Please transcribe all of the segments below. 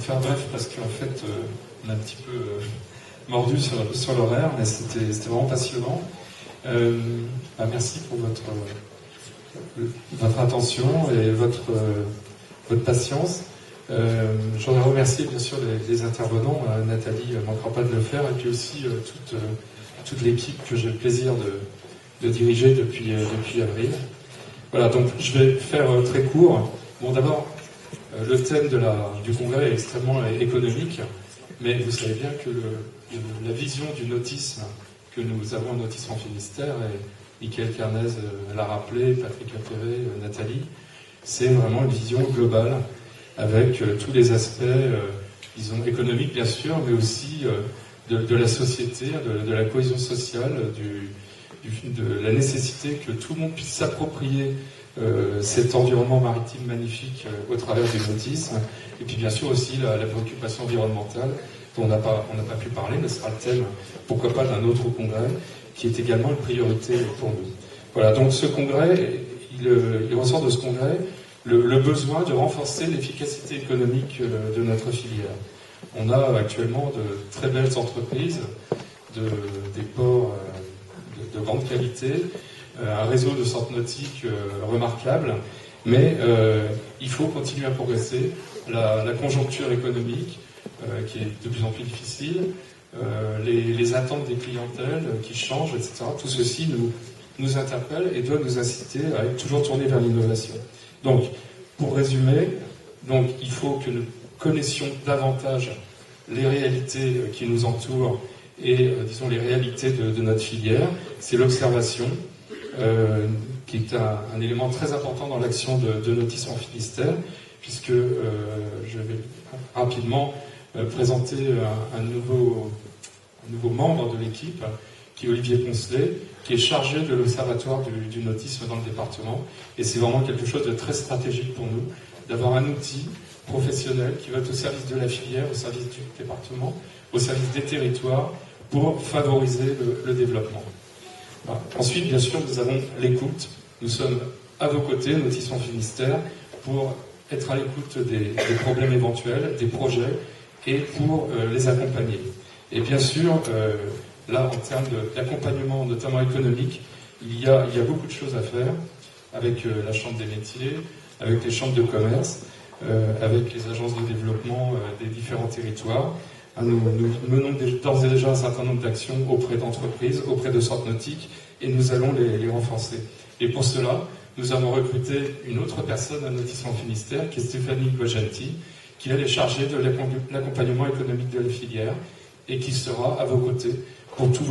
faire bref parce qu'en fait, on a un petit peu mordu sur l'horaire, mais c'était vraiment passionnant. Merci pour votre attention et votre patience. Je voudrais remercier bien sûr les intervenants. Nathalie ne manquera pas de le faire, et puis aussi toute l'équipe que j'ai le plaisir de diriger depuis avril. Voilà, donc je vais faire très court. Bon, d'abord, le thème du congrès est extrêmement économique, mais vous savez bien que la vision du nautisme que nous avons en Autisme en Finistère, et Michael Carnez l'a rappelé, Patrick Appéré, Nathalie, c'est vraiment une vision globale avec tous les aspects, disons, économiques bien sûr, mais aussi de la société, de la cohésion sociale, de la nécessité que tout le monde puisse s'approprier cet environnement maritime magnifique au travers du nautisme, et puis bien sûr aussi la préoccupation environnementale dont on n'a pas pu parler, mais ce sera le thème, pourquoi pas, d'un autre congrès, qui est également une priorité pour nous. Voilà, donc ce congrès, il ressort de ce congrès le besoin de renforcer l'efficacité économique de notre filière. On a actuellement de très belles entreprises, des ports de grande qualité, un réseau de centres nautiques remarquable, mais il faut continuer à progresser. La conjoncture économique qui est de plus en plus difficile, les attentes des clientèles qui changent, etc. Tout ceci nous interpelle et doit nous inciter à être toujours tournés vers l'innovation. Donc, pour résumer, il faut que nous connaissions davantage les réalités qui nous entourent et, disons, les réalités de notre filière. C'est l'observation, qui est un élément très important dans l'action de Nautisme en Finistère, puisque je vais rapidement présenter un nouveau membre de l'équipe, qui est Olivier Poncelet, qui est chargé de l'observatoire du nautisme dans le département. Et c'est vraiment quelque chose de très stratégique pour nous, d'avoir un outil professionnel qui va être au service de la filière, au service du département, au service des territoires, pour favoriser le développement. Voilà. Ensuite, bien sûr, nous avons l'écoute. Nous sommes à vos côtés, Nautisme en Finistère, pour être à l'écoute des problèmes éventuels, des projets, et pour les accompagner. Et bien sûr, là, en termes d'accompagnement, notamment économique, il y a beaucoup de choses à faire avec la Chambre des métiers, avec les chambres de commerce, avec les agences de développement des différents territoires. Nous menons d'ores et déjà un certain nombre d'actions auprès d'entreprises, auprès de centres nautiques, et nous allons les renforcer. Et pour cela, nous avons recruté une autre personne à Nautisme en Finistère, qui est Stéphanie Guagenti, qui elle est chargée de l'accompagnement économique de la filière, et qui sera à vos côtés pour tous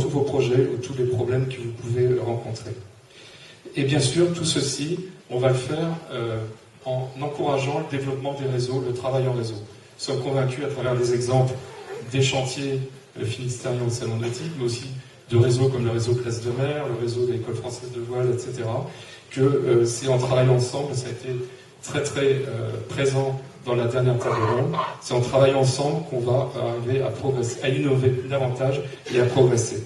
vos projets ou tous les problèmes que vous pouvez rencontrer. Et bien sûr, tout ceci, on va le faire en encourageant le développement des réseaux, le travail en réseau. Nous sommes convaincus, à travers des exemples des chantiers finistériens au Salon nautique, mais aussi de réseaux comme le réseau Place de Mer, le réseau de l'École française de voile, etc., que c'est en travaillant ensemble, ça a été très très présent dans la dernière table ronde, c'est en travaillant ensemble qu'on va arriver à progresser, à innover davantage et à progresser.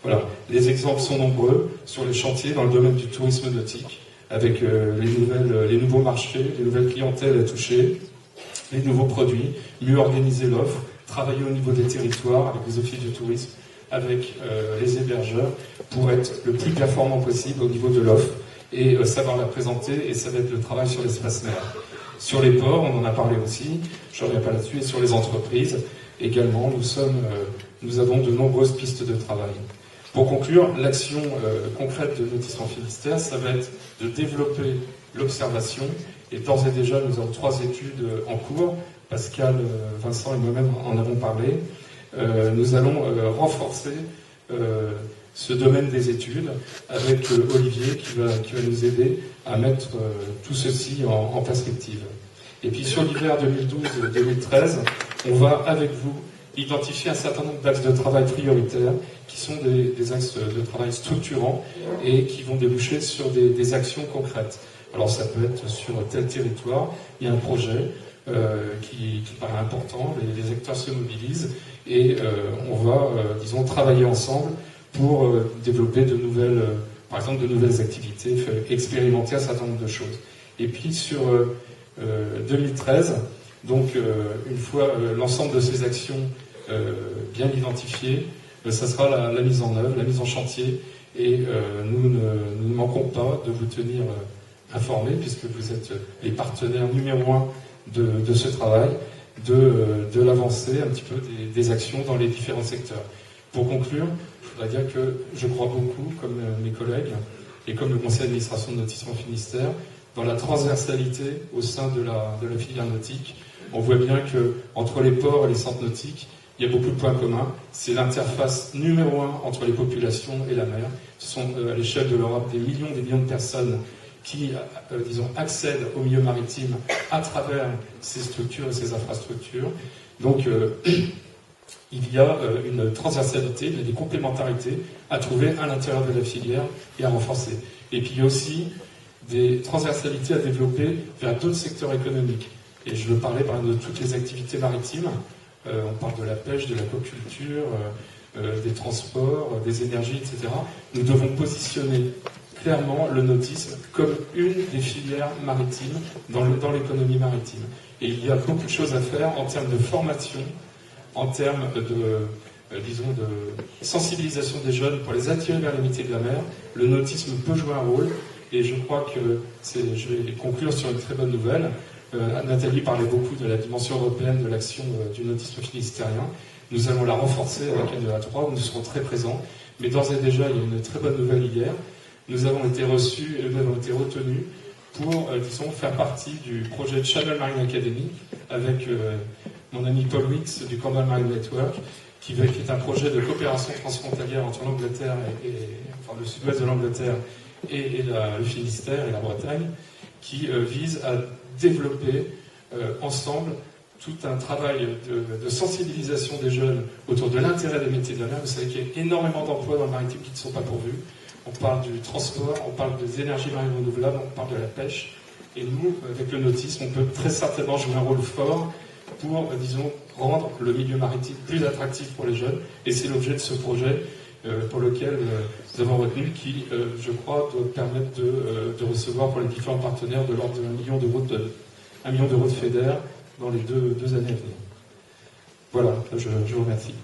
Voilà, les exemples sont nombreux sur les chantiers dans le domaine du tourisme nautique, avec les nouveaux marchés, les nouvelles clientèles à toucher, les nouveaux produits, mieux organiser l'offre, travailler au niveau des territoires avec les offices du tourisme, avec les hébergeurs, pour être le plus performant possible au niveau de l'offre et savoir la présenter, et ça va être le travail sur l'espace mer. Sur les ports, on en a parlé aussi, je ne reviens pas là-dessus, et sur les entreprises également, nous avons de nombreuses pistes de travail. Pour conclure, l'action concrète de Nautisme en Finistère, ça va être de développer l'observation, et d'ores et déjà, nous avons 3 études en cours, Pascal, Vincent et moi-même en avons parlé. Nous allons renforcer ce domaine des études avec Olivier qui va nous aider à mettre tout ceci en perspective. Et puis sur l'hiver 2012-2013, on va avec vous identifier un certain nombre d'axes de travail prioritaires qui sont des axes de travail structurants et qui vont déboucher sur des actions concrètes. Alors ça peut être sur tel territoire, il y a un projet qui paraît important, les acteurs se mobilisent et on va, disons, travailler ensemble pour développer par exemple de nouvelles activités, expérimenter un certain nombre de choses. Et puis sur 2013, Donc, une fois l'ensemble de ces actions bien identifiées, ça sera la mise en œuvre, la mise en chantier, et nous ne manquons pas de vous tenir informés, puisque vous êtes les partenaires numéro 1 de ce travail, de l'avancée un petit peu des actions dans les différents secteurs. Pour conclure, je voudrais dire que je crois beaucoup, comme mes collègues, et comme le conseil d'administration de Nautisme Finistère, dans la transversalité au sein de la filière nautique. On voit bien qu'entre les ports et les centres nautiques, il y a beaucoup de points communs. C'est l'interface numéro 1 entre les populations et la mer. Ce sont à l'échelle de l'Europe des millions de personnes qui, disons, accèdent au milieu maritime à travers ces structures et ces infrastructures. Donc, il y a une transversalité, des complémentarités à trouver à l'intérieur de la filière et à renforcer. Et puis il y a aussi des transversalités à développer vers d'autres secteurs économiques. Et je veux parler par exemple de toutes les activités maritimes. On parle de la pêche, de l'aquaculture, des transports, des énergies, etc. Nous devons positionner clairement le nautisme comme une des filières maritimes dans l'économie maritime. Et il y a beaucoup de choses à faire en termes de formation, en termes disons, de sensibilisation des jeunes pour les attirer vers les métiers de la mer. Le nautisme peut jouer un rôle, et je crois que je vais conclure sur une très bonne nouvelle. Nathalie parlait beaucoup de la dimension européenne de l'action du nautisme finistérien. Nous allons la renforcer avec NEA3, où nous serons très présents. Mais d'ores et déjà, il y a une très bonne nouvelle hier. Nous avons été reçus et nous avons été retenus pour, disons, faire partie du projet Channel Marine Academy avec mon ami Paul Wicks du Cornwall Marine Network, qui est un projet de coopération transfrontalière entre l'Angleterre enfin, le sud-ouest de l'Angleterre et le Finistère et la Bretagne, qui vise à développer ensemble tout un travail de sensibilisation des jeunes autour de l'intérêt des métiers de la mer. Vous savez qu'il y a énormément d'emplois dans le maritime qui ne sont pas pourvus. On parle du transport, on parle des énergies marines renouvelables, on parle de la pêche. Et nous, avec le nautisme, on peut très certainement jouer un rôle fort pour, disons, rendre le milieu maritime plus attractif pour les jeunes. Et c'est l'objet de ce projet pour lequel nous avons retenu, qui, je crois, doit permettre de recevoir pour les différents partenaires de l'ordre de 1 million d'euros de FEDER dans les deux années à venir. Voilà, je vous remercie.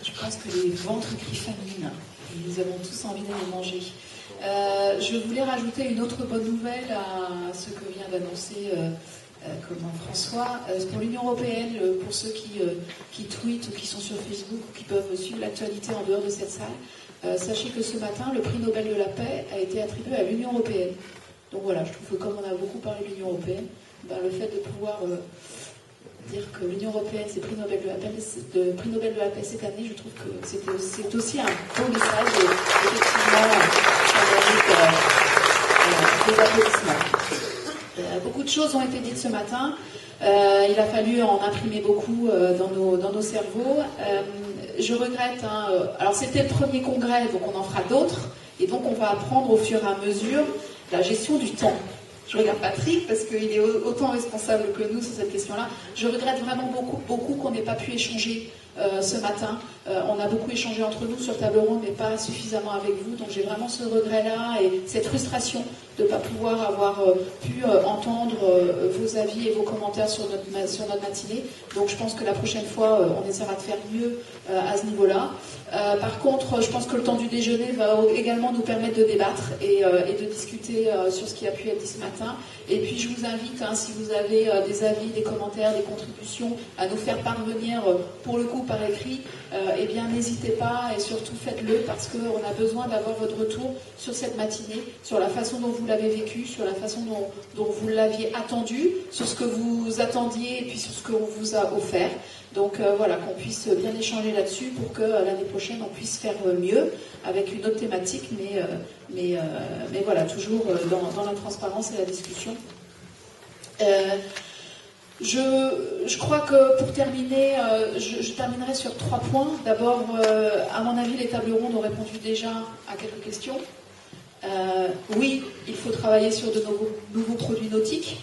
Je pense que les ventres crient famine. Nous avons tous envie d'aller manger. Je voulais rajouter une autre bonne nouvelle à ce que vient d'annoncer François. Pour l'Union européenne, pour ceux qui tweetent ou qui sont sur Facebook ou qui peuvent suivre l'actualité en dehors de cette salle, sachez que ce matin, le prix Nobel de la paix a été attribué à l'Union européenne. Donc voilà, je trouve que comme on a beaucoup parlé de l'Union européenne, le fait de pouvoir dire que l'Union européenne s'est pris Nobel de la paix cette année, je trouve que c'est aussi un beau message et effectivement, ça mérite des applaudissements. Beaucoup de choses ont été dites ce matin. Il a fallu en imprimer beaucoup dans nos cerveaux. Je regrette, alors c'était le premier congrès, donc on en fera d'autres, et donc on va apprendre au fur et à mesure la gestion du temps. Je regarde Patrick parce qu'il est autant responsable que nous sur cette question-là. Je regrette vraiment beaucoup qu'on n'ait pas pu échanger ce matin. On a beaucoup échangé entre nous sur table ronde, mais pas suffisamment avec vous. Donc j'ai vraiment ce regret-là et cette frustration de ne pas pouvoir avoir pu entendre vos avis et vos commentaires sur notre matinée. Donc je pense que la prochaine fois, on essaiera de faire mieux à ce niveau-là. Par contre, je pense que le temps du déjeuner va également nous permettre de débattre et de discuter sur ce qui a pu être dit ce matin. Et puis je vous invite, si vous avez des avis, des commentaires, des contributions, à nous faire parvenir, pour le coup par écrit, eh bien n'hésitez pas et surtout faites-le parce qu'on a besoin d'avoir votre retour sur cette matinée, sur la façon dont vous l'avez vécu, sur la façon dont vous l'aviez attendu, sur ce que vous attendiez et puis sur ce qu'on vous a offert. Donc voilà, qu'on puisse bien échanger là-dessus pour que l'année prochaine on puisse faire mieux avec une autre thématique, mais voilà, toujours dans la transparence et la discussion. Je crois que pour terminer, je terminerai sur 3 points. D'abord, à mon avis, les tables rondes ont répondu déjà à quelques questions. Oui, il faut travailler sur de nouveaux produits nautiques,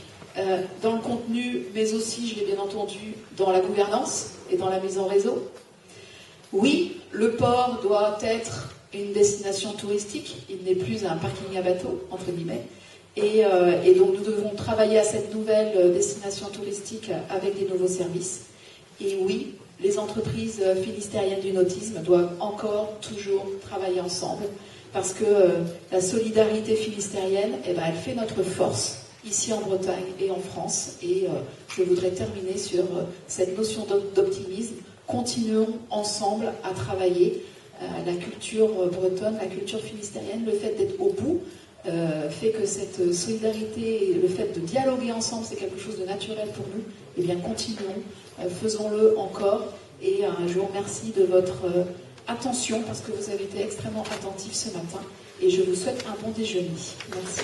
dans le contenu, mais aussi, je l'ai bien entendu, dans la gouvernance et dans la mise en réseau. Oui, le port doit être une destination touristique, il n'est plus un parking à bateau, entre guillemets. Et donc nous devons travailler à cette nouvelle destination touristique avec des nouveaux services. Et oui, les entreprises philistériennes du nautisme doivent encore toujours travailler ensemble parce que la solidarité philistérienne, elle fait notre force ici en Bretagne et en France. Et je voudrais terminer sur cette notion d'optimisme. Continuons ensemble à travailler la culture bretonne, la culture philistérienne, le fait d'être au bout fait que cette solidarité et le fait de dialoguer ensemble, c'est quelque chose de naturel pour nous. Eh bien, continuons, faisons-le encore. Et je vous remercie de votre attention parce que vous avez été extrêmement attentifs ce matin. Et je vous souhaite un bon déjeuner. Merci.